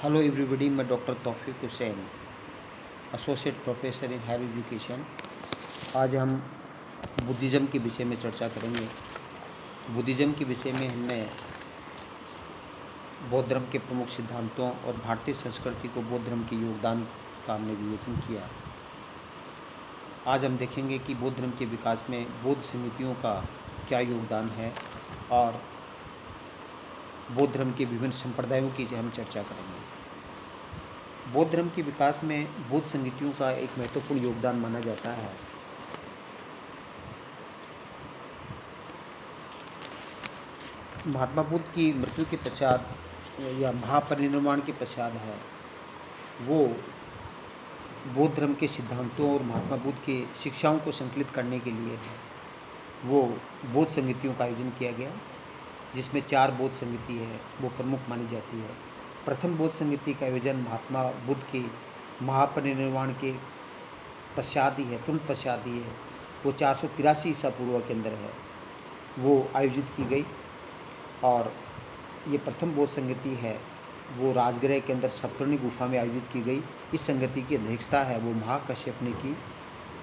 Hello everybody, मैं doctor Taufiq Hussain, associate professor in higher education. आज हम बुद्धिज़्म के विषय में चर्चा करेंगे। बुद्धिज़्म के विषय में हमने बौद्ध धर्म के प्रमुख सिद्धांतों और भारतीय संस्कृति को बौद्ध धर्म के योगदान का हमने विवेचन किया। आज हम देखेंगे कि बौद्ध धर्म के विकास में बौद्ध समितियों का क्या योगदान है और बौद्ध धर्म के विभिन्न संप्रदायों की हम चर्चा करेंगे। बौद्ध धर्म के विकास में बौद्ध संगीतियों का एक महत्वपूर्ण योगदान माना जाता है। महात्मा बुद्ध की मृत्यु के पश्चात या महापरिनिर्वाण के पश्चात है वो बौद्ध धर्म के सिद्धांतों और महात्मा बुद्ध की शिक्षाओं को संकलित करने के लिए है वो बौद्ध संगीतियों का आयोजन किया गया, जिसमें 4 बौद्ध संगीति है वो प्रमुख मानी जाती है। प्रथम बौद्ध संगीति का आयोजन महात्मा बुद्ध के महापरिनिर्वाण के पश्चात ही है, तुरंत पश्चात ही है। वो 483 ईसा पूर्व के अंदर है वो आयोजित की गई। और ये प्रथम बौद्ध संगीति है वो राजगृह के अंदर सप्तर्णी गुफा में आयोजित की गई। इस संगीति की अध्यक्षता है वो महाकश्यप ने की।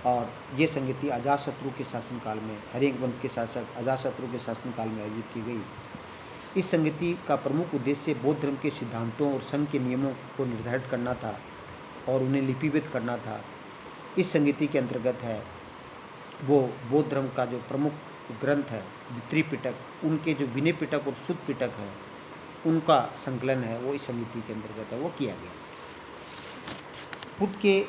और ये संगीति अजातशत्रु के शासनकाल में, हर्यक वंश के शासक अजातशत्रु के शासनकाल में आयोजित की गई। इस संगीति का प्रमुख उद्देश्य बौद्ध धर्म के सिद्धांतों और संघ के नियमों को निर्धारित करना था और उन्हें लिपिबद्ध करना था। इस संगीति के अंतर्गत है वो बौद्ध धर्म का जो प्रमुख ग्रंथ है त्रिपिटक, उनके जो विनय पिटक और सुत्त पिटक है उनका संकलन है वो इस संगीति के अंतर्गत है वो किया गया। बुद्ध के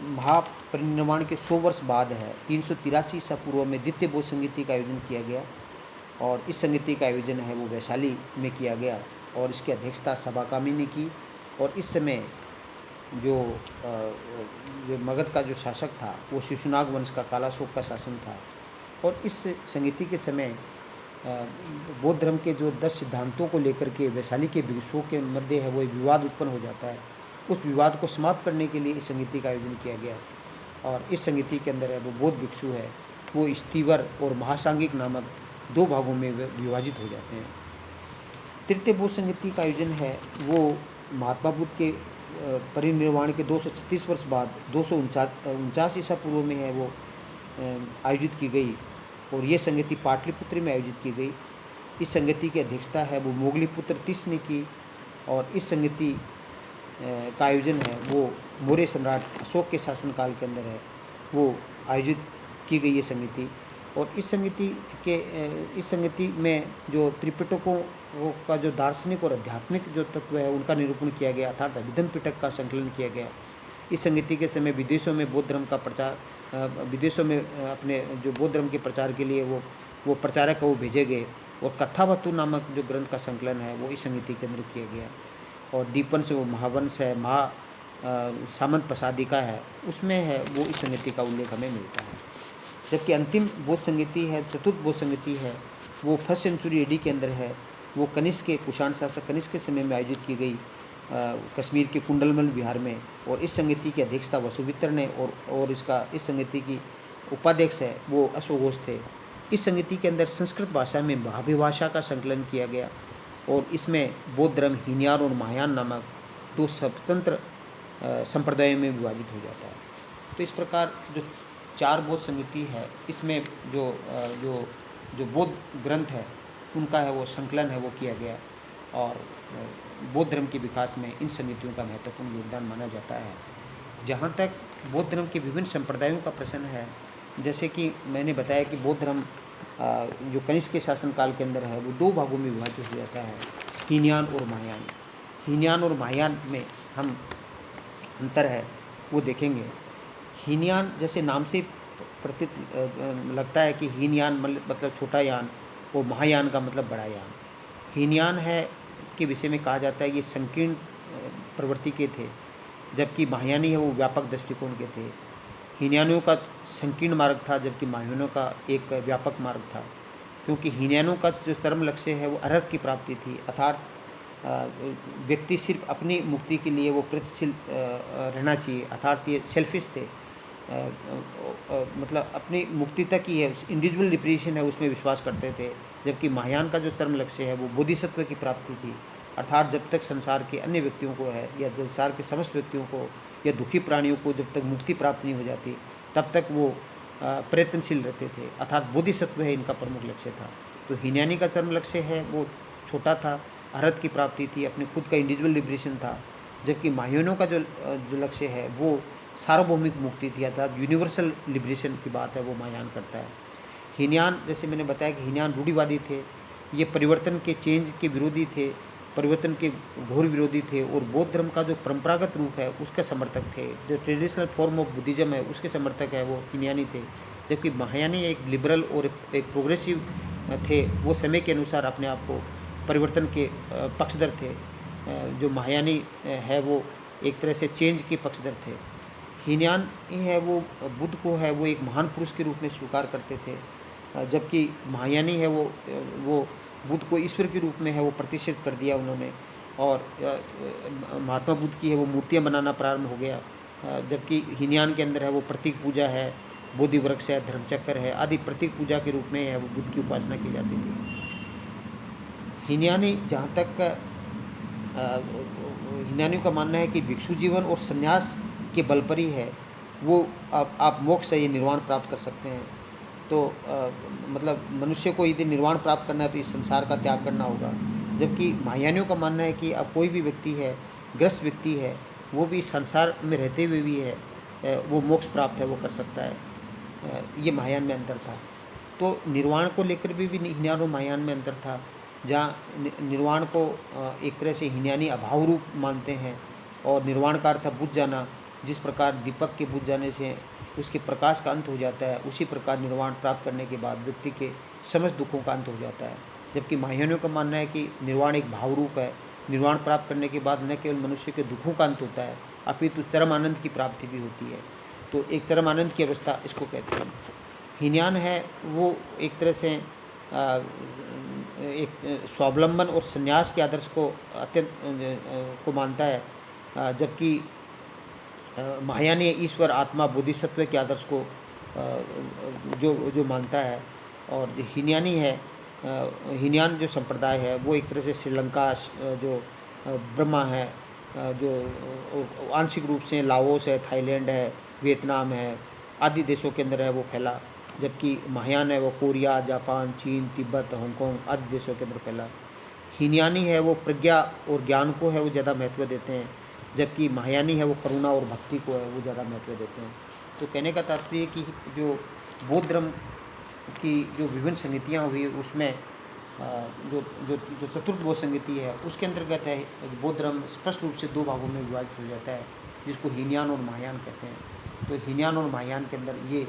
महापरिनिर्वाण के 100 वर्ष बाद है 383 ईसा पूर्व में द्वितीय बौद्ध संगीति का आयोजन किया गया। और इस संगीति का आयोजन है वो वैशाली में किया गया और इसकी अध्यक्षता सभाकामी ने की। और इस समय जो मगध का जो शासक था वो शिशुनाग वंश का कालाशोक का शासन था। और इस संगीति के समय बौद्ध धर्म के जो 10 सिद्धांतों को लेकर के वैशाली के भिक्षुओं के मध्य है वो एक विवाद उत्पन्न हो जाता है। उस विवाद को समाप्त करने के लिए इस संगीति का आयोजन किया गया। और इस संगीति के अंदर है वो बौद्ध भिक्षु है वो स्तीवर और महासांगिक नामक 2 भागों में विभाजित हो जाते हैं। तृतीय बौद्ध संगीति का आयोजन है वो महात्मा बुद्ध के परिनिर्वाण के 236 वर्ष बाद 249 ईसा पूर्व में है वो आयोजित की गई। और ये संगीति पाटलिपुत्र में आयोजित की गई। इस संगीति की अध्यक्षता है वो मोगलीपुत्र तीस ने की। और इस संगीति का आयोजन है वो मौर्य सम्राट अशोक के शासनकाल के अंदर है वो आयोजित की गई ये संगीति। और इस संगीति में जो त्रिपिटकों का जो दार्शनिक और आध्यात्मिक जो तत्व है उनका निरूपण किया गया, अर्थात अभिधम पिटक का संकलन किया गया। इस संगीति के समय विदेशों में बौद्ध धर्म का प्रचार, विदेशों में अपने जो बौद्ध धर्म के प्रचार के लिए वो प्रचारक वो भेजे गए। और कथावतु नामक जो ग्रंथ का संकलन है वो इस संगीति के अंदर किया गया। और दीपन से वो महावंश है, सामंत प्रसादिका है, उसमें है वो इस संगीति का उल्लेख हमें मिलता है। जबकि अंतिम बौद्ध संगीति है, चतुर्थ बौद्ध संगीति है वो 1st सेंचुरी एडी के अंदर है। वो कनिष्क के कुषाण शासक कनिष्क के समय में आयोजित की गई कश्मीर के कुंडलमल विहार में। और इस संगीति की अध्यक्षता वसुमित्र ने और इस संगीति की उपाध्यक्ष है वो अश्वघोष थे। इस संगीति के अंदर संस्कृत भाषा में भावी भाषा का संकलन किया गया। और इसमें बौद्ध धर्म हीनयान और महायान नामक 2 स्वतंत्र संप्रदायों में विभाजित हो जाता है। तो इस प्रकार जो 4 बौद्ध संगीति है इसमें जो बौद्ध ग्रंथ है उनका है वो संकलन है वो किया गया। और बौद्ध धर्म के विकास में इन समितियों का महत्वपूर्ण योगदान माना जाता है। जहाँ तक बौद्ध धर्म के विभिन्न संप्रदायों का प्रश्न है, जैसे कि मैंने बताया कि बौद्ध धर्म जो कनिष्क के शासनकाल के अंदर है वो 2 भागों में विभाजित हो जाता है, हीनयान और महायान। हीनयान और महायान में हम अंतर है वो देखेंगे। हीनयान जैसे नाम से प्रतीत लगता है कि हीनयान मतलब छोटा यान और महायान का मतलब बड़ा यान। हीनयान है के विषय में कहा जाता है ये संकीर्ण प्रवृत्ति के थे, जबकि महायानी है वो व्यापक दृष्टिकोण के थे। हीनयानियों का संकीर्ण मार्ग था जबकि महायानियों का एक व्यापक मार्ग था। क्योंकि हीनयानियों का जो चरम लक्ष्य है वो अरहत की प्राप्ति थी, अर्थात व्यक्ति सिर्फ अपनी मुक्ति के लिए वो प्रयत्नशील रहना चाहिए, अर्थात ये सेल्फिश थे। मतलब अपनी मुक्ति तक ही है, इंडिविजुअल लिबरेशन है उसमें विश्वास करते थे। जबकि महायान का जो चरम लक्ष्य है वो बोधिसत्व की प्राप्ति थी, अर्थात जब तक संसार के अन्य व्यक्तियों को है या संसार के समस्त व्यक्तियों को या दुखी प्राणियों को जब तक मुक्ति प्राप्त नहीं हो जाती तब तक वो प्रयत्नशील रहते थे। अर्थात बोधिसत्व है इनका प्रमुख लक्ष्य था। तो हीनयानी का चरम लक्ष्य है वो छोटा था, अरहत की प्राप्ति थी, अपने खुद का इंडिविजुअल लिबरेशन था। जबकि महायानियों का जो लक्ष्य है वो सार्वभौमिक मुक्ति थी, अर्थात यूनिवर्सल लिबरेशन की बात है वो महायान करता है। हीनयान, जैसे मैंने बताया कि हीनयान रूढ़िवादी थे, ये परिवर्तन के चेंज के विरोधी थे, परिवर्तन के घोर विरोधी थे और बौद्ध धर्म का जो परंपरागत रूप है उसके समर्थक थे। जो ट्रेडिशनल फॉर्म ऑफ बुद्धिज्म है उसके समर्थक है वो हीनयानी थे। जबकि महायानी एक लिबरल और एक प्रोग्रेसिव थे, वो समय के अनुसार अपने आप को परिवर्तन के पक्षधर थे। जो महायानी है वो एक तरह से चेंज के पक्षधर थे। हीनयान है वो बुद्ध को है वो एक महान पुरुष के रूप में स्वीकार करते थे, जबकि महायानी है वो बुद्ध को ईश्वर के रूप में है वो प्रतिष्ठित कर दिया उन्होंने। और महात्मा बुद्ध की है वो मूर्तियाँ बनाना प्रारंभ हो गया, जबकि हीनयान के अंदर है वो प्रतीक पूजा है, बोधि वृक्ष है, धर्मचक्र है आदि प्रतीक पूजा के रूप में है वो बुद्ध की उपासना की जाती थी। हीनयानी जहाँ तक हीनयानियों का मानना है कि भिक्षु जीवन और संन्यास के बल पर ही है वो आप मोक्ष या निर्वाण प्राप्त कर सकते हैं। तो मतलब मनुष्य को यदि निर्वाण प्राप्त करना है तो इस संसार का त्याग करना होगा। जबकि महायानियों का मानना है कि अब कोई भी व्यक्ति है, ग्रस्त व्यक्ति है, वो भी संसार में रहते हुए भी है वो मोक्ष प्राप्त है वो कर सकता है। ये महायान में अंतर था। तो निर्वाण को लेकर भी हीनयान और महायान में अंतर था, जहाँ निर्वाण को एक तरह से हीनयानी अभाव रूप मानते हैं और निर्वाण का अर्थ बुझ जाना। जिस प्रकार दीपक के बुझ जाने से उसके प्रकाश का अंत हो जाता है, उसी प्रकार निर्वाण प्राप्त करने के बाद व्यक्ति के समस्त दुखों का अंत हो जाता है। जबकि महायानियों का मानना है कि निर्वाण एक भाव रूप है, निर्वाण प्राप्त करने के बाद न केवल मनुष्य के दुखों का अंत होता है अपितु चरम आनंद की प्राप्ति भी होती है। तो एक चरम आनंद की अवस्था इसको कहते हैं। हीनयान है वो एक तरह से एक स्वावलंबन और संन्यास के आदर्श को अत्यंत को मानता है, जबकि महायानी ईश्वर आत्मा बोधिसत्व के आदर्श को जो मानता है। और जो हीनयानी है, हीनयान जो संप्रदाय है वो एक तरह से श्रीलंका जो ब्रह्मा है, जो आंशिक रूप से लाओस है, थाईलैंड है, वियतनाम है आदि देशों के अंदर है वो फैला। जबकि महायान है वो कोरिया, जापान, चीन, तिब्बत, हांगकांग आदि देशों के अंदर फैला। हीनयानी है वो प्रज्ञा और ज्ञान को है वो ज़्यादा महत्व देते हैं, जबकि महायानी है वो करुणा और भक्ति को है वो ज़्यादा महत्व देते हैं। तो कहने का तात्पर्य कि जो बौद्ध धर्म की जो विभिन्न संगतियाँ हुई उसमें जो जो जो चतुर्थ बौद्ध संगति है उसके अंतर्गत है बौद्ध धर्म स्पष्ट रूप से दो भागों में विभाजित हो जाता है, जिसको हीनयान और महायान कहते हैं। तो हीनयान और महायान के अंदर ये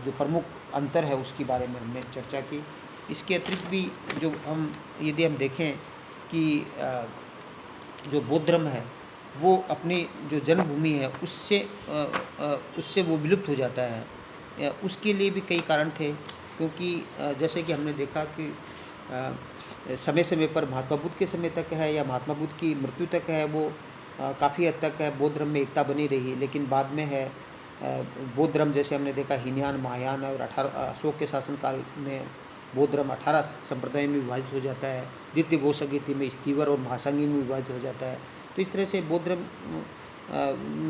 जो प्रमुख अंतर है उसके बारे में हमने चर्चा की। इसके अतिरिक्त भी जो यदि हम देखें कि जो बौद्ध धर्म है वो अपनी जो जन्मभूमि है उससे वो विलुप्त हो जाता है। उसके लिए भी कई कारण थे, क्योंकि जैसे कि हमने देखा कि समय समय पर महात्मा बुद्ध के समय तक है या महात्मा बुद्ध की मृत्यु तक है वो काफ़ी हद तक है बौद्ध धर्म में एकता बनी रही, लेकिन बाद में है बौद्ध धर्म जैसे हमने देखा हीनयान, महायान और 18 अशोक के शासनकाल में बौद्ध धर्म 18 संप्रदाय में विभाजित हो जाता है। द्वितीय बौद्ध संगति में स्तीवर और महासंघी में विभाजित हो जाता है। तो इस तरह से बौद्ध धर्म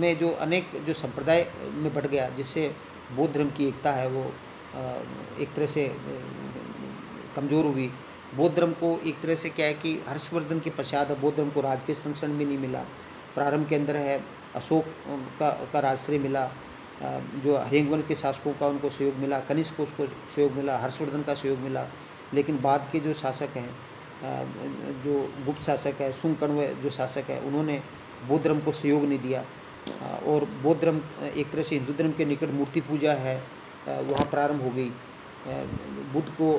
में जो अनेक जो संप्रदाय में बढ़ गया, जिससे बौद्ध धर्म की एकता है वो एक तरह से कमज़ोर हुई। बौद्ध धर्म को एक तरह से क्या है कि हर्षवर्धन के पश्चात बौद्ध धर्म को राजकीय संरक्षण भी नहीं मिला। प्रारंभ के अंदर है अशोक का राजश्री मिला, जो हरिंगवंश के शासकों का उनको सहयोग मिला, कनिष्क को उसको सहयोग मिला, हर्षवर्धन का सहयोग मिला। लेकिन बाद के जो शासक हैं, जो गुप्त शासक है, सुंग जो शासक है, उन्होंने बौद्ध धर्म को सहयोग नहीं दिया। और बौद्ध धर्म एक तरह से हिंदू धर्म के निकट मूर्ति पूजा है वहाँ प्रारंभ हो गई। बुद्ध को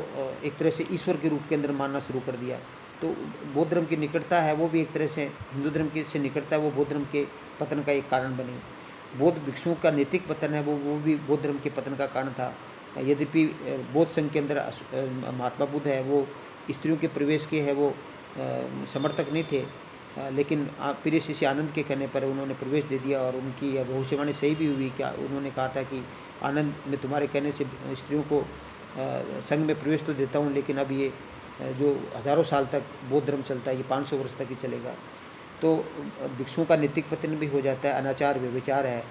एक तरह से ईश्वर के रूप के अंदर मानना शुरू कर दिया। तो बौद्ध धर्म की निकटता है वो भी एक तरह से हिंदू धर्म की से निकटता है वो बौद्ध धर्म के पतन का एक कारण बनी। बौद्ध भिक्षुओं का नैतिक पतन है वो भी बौद्ध धर्म के पतन का कारण था। यद्यपि बौद्ध संघ के अंदर महात्मा बुद्ध है वो स्त्रियों के प्रवेश के है वो समर्थक नहीं थे, लेकिन प्रिय शिष्य आनंद के कहने पर उन्होंने प्रवेश दे दिया और उनकी भविष्यवाणी सही भी हुई। क्या उन्होंने कहा था कि आनंद, मैं तुम्हारे कहने से स्त्रियों को संघ में प्रवेश तो देता हूँ, लेकिन अब ये जो हज़ारों साल तक बौद्ध धर्म चलता है, ये 500 वर्ष तक ही चलेगा। तो भिक्षुओं का नैतिक पतन भी हो जाता है, अनाचार व्यभिचार है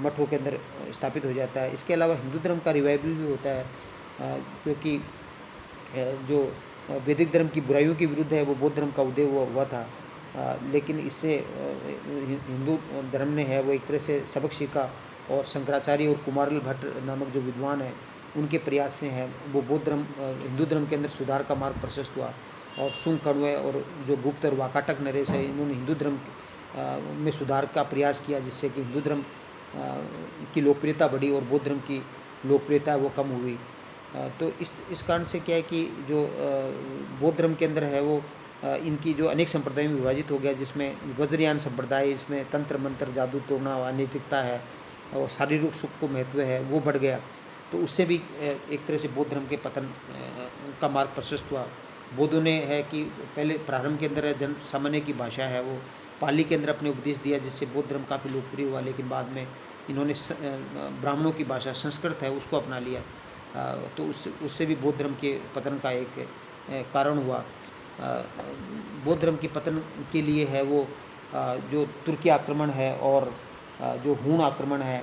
मठों के अंदर स्थापित हो जाता है। इसके अलावा हिंदू धर्म का रिवाइवल भी होता है, क्योंकि जो वैदिक धर्म की बुराइयों के विरुद्ध है वो बौद्ध धर्म का उदय हुआ था। लेकिन इससे हिंदू धर्म ने है वो एक तरह से सबक सीखा, और शंकराचार्य और कुमारल भट्ट नामक जो विद्वान हैं उनके प्रयास से है वो बौद्ध धर्म हिंदू धर्म के अंदर सुधार का मार्ग प्रशस्त हुआ। और सुंग कण्वे और जो गुप्त और वाकाटक नरेश है, इन्होंने हिंदू धर्म में सुधार का प्रयास किया, जिससे कि हिंदू धर्म की लोकप्रियता बढ़ी और बौद्ध धर्म की लोकप्रियता वो कम हुई। तो इस कारण से क्या है कि जो बौद्ध धर्म के अंदर है वो इनकी जो अनेक संप्रदायों में विभाजित हो गया, जिसमें वज्रयान संप्रदाय, इसमें तंत्र मंत्र जादू टोना अनैतिकता है और शारीरिक सुख को महत्व है वो बढ़ गया। तो उससे भी एक तरह से बौद्ध धर्म के पतन का मार्ग प्रशस्त हुआ। बौद्धों ने है कि पहले प्रारंभ के अंदर जन सामान्य की भाषा है वो पाली के अंदर अपने उपदेश दिया, जिससे बौद्ध धर्म काफ़ी लोकप्रिय हुआ। लेकिन बाद में इन्होंने ब्राह्मणों की भाषा संस्कृत है उसको अपना लिया, तो उससे भी बौद्ध धर्म के पतन का एक कारण हुआ। बौद्ध धर्म के पतन के लिए है वो जो तुर्की आक्रमण है और जो हूण आक्रमण है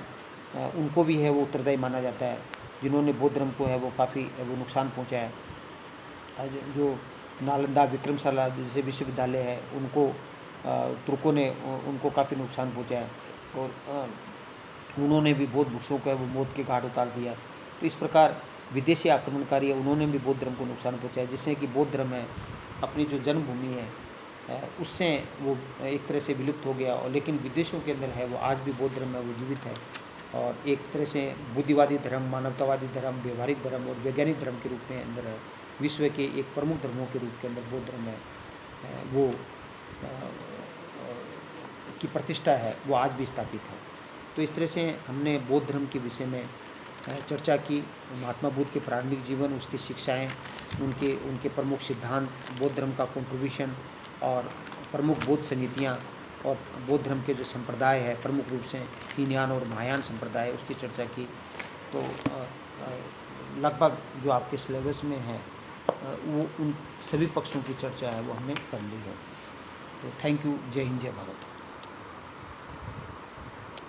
उनको भी है वो उत्तरदायी माना जाता है, जिन्होंने बौद्ध धर्म को है वो काफ़ी वो नुकसान पहुंचाया। जो नालंदा विक्रमशाला जैसे विश्वविद्यालय है उनको तुर्कों ने उनको काफ़ी नुकसान पहुंचाया, और उन्होंने भी बौद्ध भिक्षुओं को वो मौत के घाट उतार दिया। तो इस प्रकार विदेशी आक्रमणकारी है उन्होंने भी बौद्ध धर्म को नुकसान पहुंचाया, जिससे कि बौद्ध धर्म है अपनी जो जन्मभूमि है उससे वो एक तरह से विलुप्त हो गया। और लेकिन विदेशों के अंदर है वो आज भी बौद्ध धर्म है वो जीवित है, और एक तरह से बुद्धिवादी धर्म, मानवतावादी धर्म, व्यवहारिक धर्म और वैज्ञानिक धर्म के रूप में अंदर है विश्व के एक प्रमुख धर्मों के रूप के अंदर बौद्ध धर्म है वो की प्रतिष्ठा है वो आज भी स्थापित है। तो इस तरह से हमने बौद्ध धर्म के विषय में चर्चा की। महात्मा बुद्ध के प्रारंभिक जीवन, उसकी शिक्षाएं, उनके प्रमुख सिद्धांत, बौद्ध धर्म का कंट्रीब्यूशन और प्रमुख बौद्ध संगीतियाँ और बौद्ध धर्म के जो संप्रदाय है प्रमुख रूप से हीनयान और महायान संप्रदाय, उसकी चर्चा की। तो लगभग जो आपके सिलेबस में है वो उन सभी पक्षों की चर्चा है वो हमने कर ली है। तो थैंक यू। जय हिंद, जय भारत।